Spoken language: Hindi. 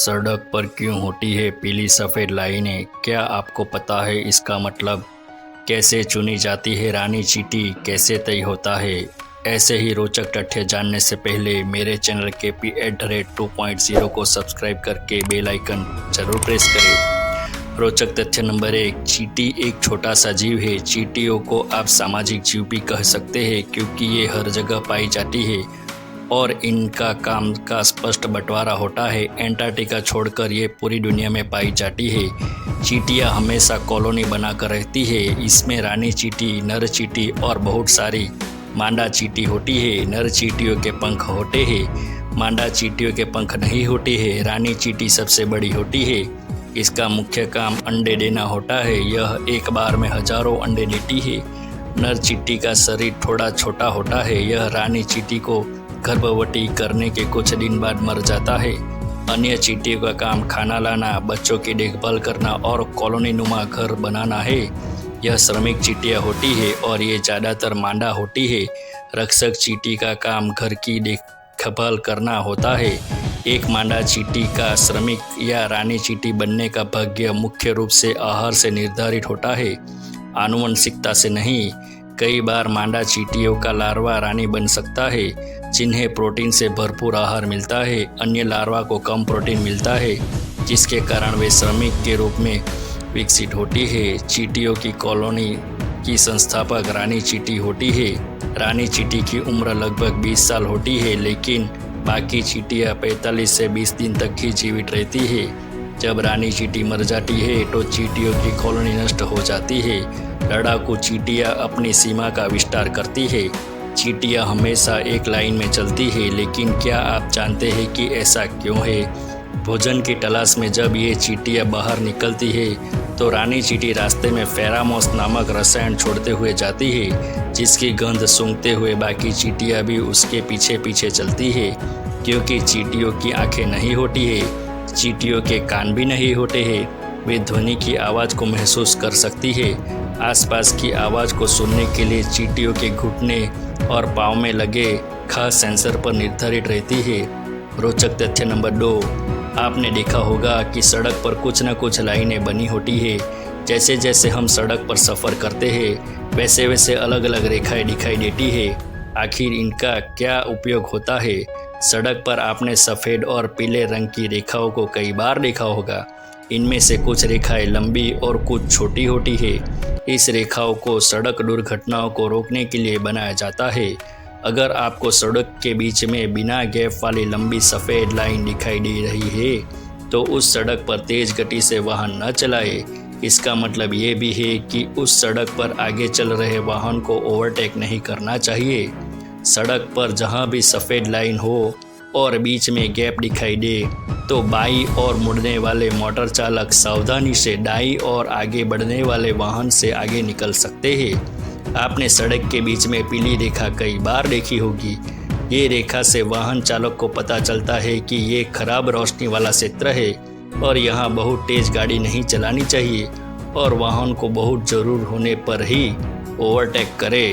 सड़क पर क्यों होती है पीली सफ़ेद लाइनें? क्या आपको पता है इसका मतलब? कैसे चुनी जाती है रानी चींटी? कैसे तय होता है? ऐसे ही रोचक तथ्य जानने से पहले मेरे चैनल KP@2.0 को सब्सक्राइब करके बेल आइकन जरूर प्रेस करें। रोचक तथ्य नंबर 1, चींटी एक छोटा सा जीव है। चींटियों को आप सामाजिक जीव भी कह सकते हैं क्योंकि ये हर जगह पाई जाती है और इनका काम का स्पष्ट बंटवारा होता है। एंटार्क्टिका छोड़कर ये पूरी दुनिया में पाई जाती है। चींटियाँ हमेशा कॉलोनी बनाकर रहती है। इसमें रानी चींटी, नर चींटी और बहुत सारी मादा चींटी होती है। नर चींटियों के पंख होते हैं, मादा चींटियों के पंख नहीं होते हैं। रानी चींटी सबसे बड़ी होती है। इसका मुख्य काम अंडे देना होता है। यह एक बार में हजारों अंडे देती है। नर चींटी का शरीर थोड़ा छोटा होता है। यह रानी चींटी को गर्भवती करने के कुछ दिन बाद मर जाता है। अन्य चींटियों का काम खाना लाना, बच्चों की देखभाल करना और कॉलोनी नुमा घर बनाना है। यह श्रमिक चींटियाँ होती है और ये ज़्यादातर मादा होती है। रक्षक चींटी का काम घर की देखभाल करना होता है। एक मादा चींटी का श्रमिक या रानी चींटी बनने का भाग्य मुख्य रूप से आहार से निर्धारित होता है, आनुवंशिकता से नहीं। कई बार मादा चींटियों का लार्वा रानी बन सकता है, जिन्हें प्रोटीन से भरपूर आहार मिलता है। अन्य लार्वा को कम प्रोटीन मिलता है, जिसके कारण वे श्रमिक के रूप में विकसित होती है। चींटियों की कॉलोनी की संस्थापक रानी चींटी होती है। रानी चींटी की उम्र लगभग 20 साल होती है, लेकिन बाकी चींटियाँ 45 से 20 दिन तक ही जीवित रहती है। जब रानी चींटी मर जाती है तो चींटियों की कॉलोनी नष्ट हो जाती है। लड़ाकू चींटियाँ अपनी सीमा का विस्तार करती है। चींटियाँ हमेशा एक लाइन में चलती है, लेकिन क्या आप जानते हैं कि ऐसा क्यों है? भोजन की तलाश में जब ये चींटियाँ बाहर निकलती है तो रानी चींटी रास्ते में फेरामोन्स नामक रसायन छोड़ते हुए जाती है, जिसकी गंध सूंघते हुए बाकी चींटियाँ भी उसके पीछे पीछे चलती है। क्योंकि चींटियों की आंखें नहीं होती है, चींटियों के कान भी नहीं होते हैं, वे ध्वनि की आवाज़ को महसूस कर सकती है। आसपास की आवाज़ को सुनने के लिए चींटियों के घुटने और पाँव में लगे खास सेंसर पर निर्धारित रहती है। रोचक तथ्य नंबर 2, आपने देखा होगा कि सड़क पर कुछ न कुछ लाइनें बनी होती है। जैसे जैसे हम सड़क पर सफ़र करते हैं वैसे वैसे अलग अलग रेखाएं दिखाई देती है। आखिर इनका क्या उपयोग होता है? सड़क पर आपने सफ़ेद और पीले रंग की रेखाओं को कई बार देखा होगा। इनमें से कुछ रेखाएं लंबी और कुछ छोटी होती है। इस रेखाओं को सड़क दुर्घटनाओं को रोकने के लिए बनाया जाता है। अगर आपको सड़क के बीच में बिना गैप वाली लंबी सफ़ेद लाइन दिखाई दे रही है तो उस सड़क पर तेज़ गति से वाहन न चलाएं। इसका मतलब ये भी है कि उस सड़क पर आगे चल रहे वाहन को ओवरटेक नहीं करना चाहिए। सड़क पर जहाँ भी सफ़ेद लाइन हो और बीच में गैप दिखाई दे तो बाईं ओर मुड़ने वाले मोटर चालक सावधानी से दाईं ओर आगे बढ़ने वाले वाहन से आगे निकल सकते हैं। आपने सड़क के बीच में पीली रेखा कई बार देखी होगी। ये रेखा से वाहन चालक को पता चलता है कि ये खराब रोशनी वाला क्षेत्र है और यहाँ बहुत तेज़ गाड़ी नहीं चलानी चाहिए और वाहन को बहुत ज़रूर होने पर ही ओवरटेक करे।